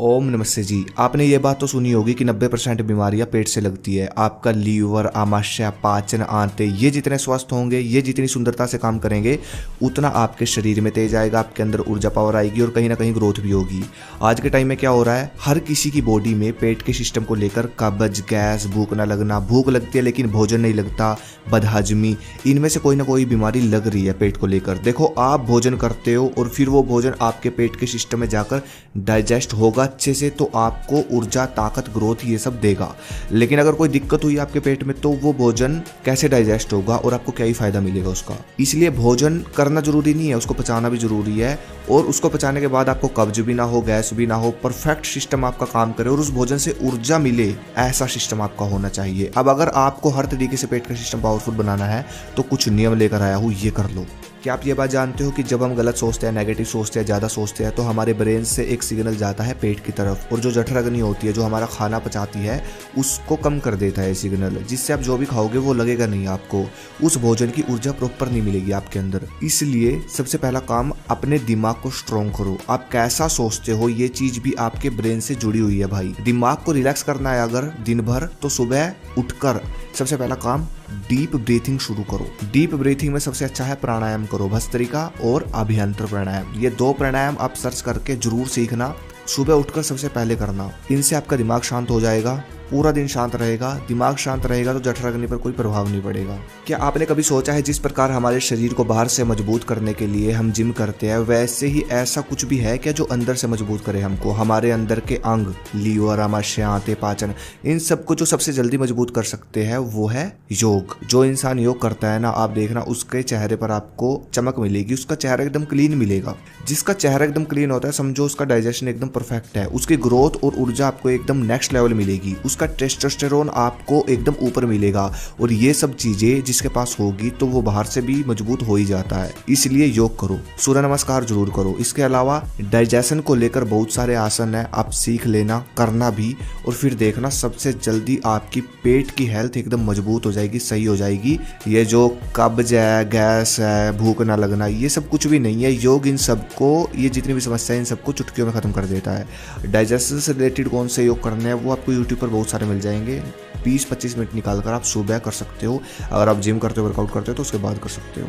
ओम नमस्ते जी। आपने ये बात तो सुनी होगी कि 90% बीमारियां पेट से लगती है। आपका लीवर, आमाशय, पाचन, आंतें ये जितने स्वस्थ होंगे, ये जितनी सुंदरता से काम करेंगे, उतना आपके शरीर में तेज आएगा, आपके अंदर ऊर्जा पावर आएगी और कहीं ना कहीं ग्रोथ भी होगी। आज के टाइम में क्या हो रहा है, हर किसी की बॉडी में पेट के सिस्टम को लेकर कब्ज, गैस, भूख ना लगना, भूख लगती है लेकिन भोजन नहीं लगता, बदहजमी, इनमें से कोई ना कोई बीमारी लग रही है पेट को लेकर। देखो, आप भोजन करते हो और फिर वो भोजन आपके पेट के सिस्टम में जाकर डाइजेस्ट होगा अच्छे से, तो आपको ऊर्जा, ताकत, ग्रोथ ये सब देगा। लेकिन अगर कोई दिक्कत हुई आपके पेट में, तो वो भोजन कैसे डाइजेस्ट होगा और आपको क्या ही फायदा मिलेगा उसका। इसलिए भोजन करना जरूरी नहीं है, उसको पचाना भी जरूरी है। और उसको पचाने के बाद आपको कब्ज भी ना हो, गैस भी ना हो, परफेक्ट सिस्टम आपका काम करे और उस भोजन से ऊर्जा मिले, ऐसा सिस्टम आपका होना चाहिए। अब अगर आपको हर तरीके से पेट का सिस्टम पावरफुल बनाना है तो कुछ नियम लेकर आया हूँ, ये कर लो। क्या आप ये बात जानते हो कि जब हम गलत सोचते हैं, नेगेटिव सोचते हैं, ज़्यादा सोचते हैं, तो हमारे ब्रेन से एक सिग्नल जाता है पेट की तरफ, और जो जठराग्नि होती है, जो हमारा खाना पचाती है, उसको कम कर देता है सिग्नल, जिससे आप जो भी खाओगे वो लगेगा नहीं आपको, उस भोजन की ऊर्जा प्रॉपर नहीं मिलेगी आपके अंदर। इसलिए सबसे पहला काम, अपने दिमाग को स्ट्रॉन्ग करो। आप कैसा सोचते हो, ये चीज भी आपके ब्रेन से जुड़ी हुई है भाई। दिमाग को रिलैक्स करना है अगर दिन भर, तो सुबह उठकर सबसे पहला काम डीप ब्रीथिंग शुरू करो। डीप ब्रीथिंग में सबसे अच्छा है प्राणायाम करो, भस्त्रिका और अभ्यंतर प्राणायाम। ये 2 प्राणायाम आप सर्च करके जरूर सीखना, सुबह उठकर सबसे पहले करना। इनसे आपका दिमाग शांत हो जाएगा, पूरा दिन शांत रहेगा। दिमाग शांत रहेगा तो जठराग्नि पर कोई प्रभाव नहीं पड़ेगा। क्या आपने कभी सोचा है, जिस प्रकार हमारे शरीर को बाहर से मजबूत करने के लिए हम जिम करते हैं, वैसे ही ऐसा कुछ भी है क्या जो अंदर से मजबूत करे हमको? हमारे अंदर के अंग, लीवर, आमाशय, आंतें, पाचन, इन सबको जो सबसे जल्दी मजबूत कर सकते हैं वो है योग। जो इंसान योग करता है ना, आप देखना उसके चेहरे पर आपको चमक मिलेगी, उसका चेहरा एकदम क्लीन मिलेगा। जिसका चेहरा एकदम क्लीन होता है, समझो उसका डाइजेशन एकदम परफेक्ट है, उसकी ग्रोथ और ऊर्जा आपको एकदम नेक्स्ट लेवल मिलेगी, उसका टेस्टोस्टेरोन आपको एकदम ऊपर मिलेगा। और ये सब चीजें जिसके पास होगी तो वो बाहर से भी मजबूत हो ही जाता है। इसलिए योग करो, सूर्य नमस्कार जरूर करो। इसके अलावा डाइजेशन को लेकर बहुत सारे आसन है, आप सीख लेना, करना भी, और फिर देखना सबसे जल्दी आपकी पेट की हेल्थ एकदम मजबूत हो जाएगी, सही हो जाएगी। ये जो कब्ज है, गैस है, भूख ना लगना, ये सब कुछ भी नहीं है। योग इन सबको, ये जितनी भी समस्या है, इन सबको चुटकियों में खत्म कर देता है। डाइजेशन से रिलेटेड कौन से योग करने हैं वो आपको यूट्यूब पर बहुत सारे मिल जाएंगे। 20-25 मिनट निकालकर आप सुबह कर सकते हो। अगर आप जिम करते हो, वर्कआउट करते हो, तो उसके बाद कर सकते हो।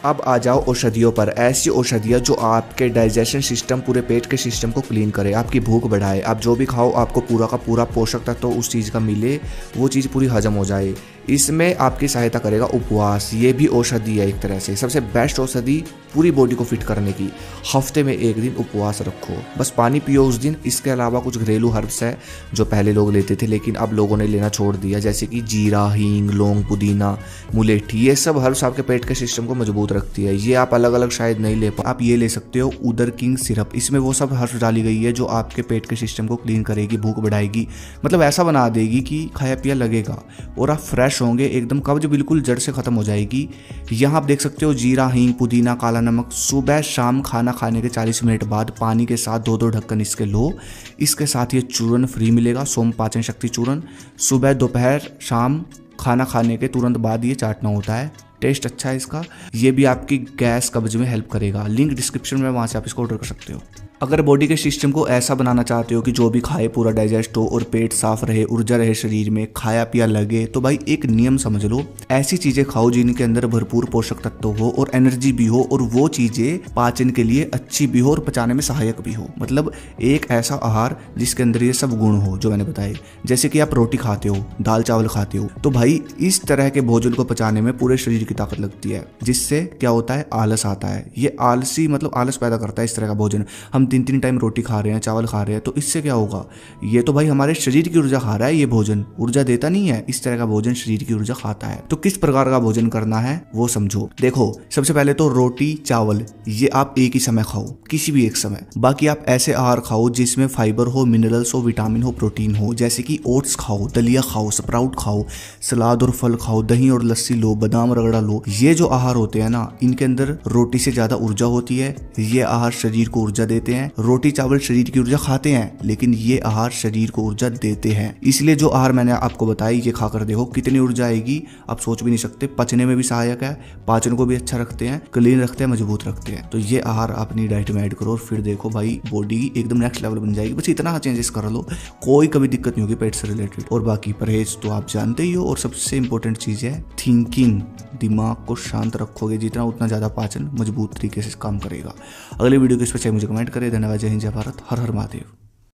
अब आ जाओ औषधियों पर। ऐसी औषधियाँ जो आपके डाइजेशन सिस्टम, पूरे पेट के सिस्टम को क्लीन करे, आपकी भूख बढ़ाए। आप जो भी खाओ आपको पूरा का पूरा पोषक तत्व तो उस चीज़ का मिले, वो चीज़ पूरी हजम हो जाए। इसमें आपकी सहायता करेगा उपवास। ये भी औषधि है एक तरह से, सबसे बेस्ट औषधि पूरी बॉडी को फिट करने की। हफ्ते में 1 दिन उपवास रखो, बस पानी पियो उस दिन। इसके अलावा कुछ घरेलू हर्ब्स है जो पहले लोग लेते थे लेकिन अब लोगों ने लेना छोड़ दिया, जैसे कि जीरा, हींग, लौंग, पुदीना, मुलेठी। ये सब हर्ब्स आपके पेट के सिस्टम को मजबूत रखती है। ये आप अलग अलग शायद नहीं ले, आप ये ले सकते हो उदर किंग सिरप। इसमें वो सब हर्ब्स डाली गई है जो आपके पेट के सिस्टम को क्लीन करेगी, भूख बढ़ाएगी, मतलब ऐसा बना देगी कि खाया पिया लगेगा और आप फ्रेश होंगे एकदम। कब्ज बिल्कुल जड़ से खत्म हो जाएगी। यहाँ आप देख सकते हो जीरा, हींग, पुदीना, काला नमक। सुबह शाम खाना खाने के 40 मिनट बाद पानी के साथ 2-2 ढक्कन इसके लो। इसके साथ ये चूर्ण फ्री मिलेगा, सोम पाचन शक्ति चूर्ण। सुबह, दोपहर, शाम खाना खाने के तुरंत बाद ये चाटना होता है। टेस्ट अच्छा है इसका। ये भी आपकी गैस, कब्ज में हेल्प करेगा। लिंक डिस्क्रिप्शन में, वहाँ से आप इसको ऑर्डर कर सकते हो। अगर बॉडी के सिस्टम को ऐसा बनाना चाहते हो कि जो भी खाए पूरा डाइजेस्ट हो और पेट साफ रहे, ऊर्जा रहे शरीर में, खाया पिया लगे, तो भाई एक नियम समझ लो, ऐसी चीजें खाओ जिनके अंदर भरपूर पोषक तत्व हो और एनर्जी भी हो, और वो चीजें पाचन के लिए अच्छी भी हो और पचाने में सहायक भी हो। मतलब एक ऐसा आहार जिसके अंदर ये सब गुण हो जो मैंने बताए। जैसे कि आप रोटी खाते हो, दाल चावल खाते हो, तो भाई इस तरह के भोजन को पचाने में पूरे शरीर की ताकत लगती है, जिससे क्या होता है, आलस आता है। ये आलसी मतलब आलस पैदा करता है इस तरह का भोजन। हम 3-3 टाइम रोटी खा रहे हैं, चावल खा रहे हैं, तो इससे क्या होगा? ये तो भाई हमारे शरीर की ऊर्जा खा रहा है। ये भोजन ऊर्जा देता नहीं है, इस तरह का भोजन शरीर की ऊर्जा खाता है। तो किस प्रकार का भोजन करना है वो समझो। देखो, सबसे पहले तो रोटी, चावल ये आप एक ही समय खाओ, किसी भी एक समय। बाकी आप ऐसे आहार खाओ जिसमें फाइबर हो, मिनरल्स हो, विटामिन हो, प्रोटीन हो, जैसे कि ओट्स खाओ, दलिया खाओ, स्प्राउट खाओ, सलाद और फल खाओ, दही और लस्सी लो, बादाम रगड़ा लो। ये जो आहार होते हैं ना, इनके अंदर रोटी से ज्यादा ऊर्जा होती है। ये आहार शरीर को ऊर्जा देते हैं। हैं, रोटी चावल शरीर की ऊर्जा खाते हैं, लेकिन ये आहार शरीर को ऊर्जा देते हैं। इसलिए जो आहार मैंने आपको बताया ये खाकर देखो कितनी ऊर्जा आएगी, आप सोच भी नहीं सकते। पचने में भी सहायक है, पाचन को भी अच्छा रखते हैं, क्लीन रखते हैं, मजबूत रखते हैं। तो ये आहार अपनी डाइट में ऐड करो और फिर देखो भाई बॉडी एकदम नेक्स्ट लेवल बन जाएगी। बस इतना चेंजेस कर लो, कोई कभी दिक्कत नहीं होगी पेट से रिलेटेड। और बाकी परहेज तो आप जानते ही हो। और सबसे इंपॉर्टेंट चीज है थिंकिंग, दिमाग को शांत रखोगे जितना उतना ज्यादा पाचन मजबूत तरीके से काम करेगा। अगले वीडियो के इस पर मुझे कमेंट करें। धन्यवाद। जय हिंद, जय भारत, हर हर महादेव।